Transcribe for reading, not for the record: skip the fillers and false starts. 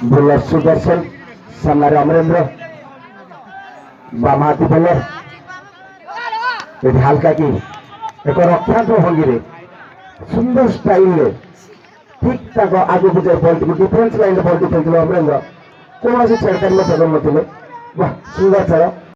Bowler Sudarshan ସାମ୍ନାରେ Amarendra ବାମାହାତି bowler ଏଠି ହାଲକା କି ଏକ ରକ୍ଷାତ୍ମକ ଭଙ୍ଗୀରେ ସୁନ୍ଦର ଷ୍ଟାଇଲରେ ଠିକ ତାଙ୍କ ଆଗକୁ ଯାଇ ବଲଟିକୁ ଡିଫେନ୍ସ ଲାଇନରେ ବଲଟି ଖେଳିଥିଲେ ଅମରେନ୍ଦ୍ର କୌଣସି ଛେଡ଼ଖାଡ଼ି ମଧ୍ୟ କରିନଥିଲେ। ବାହ ସୁନ୍ଦର ଖେଳ।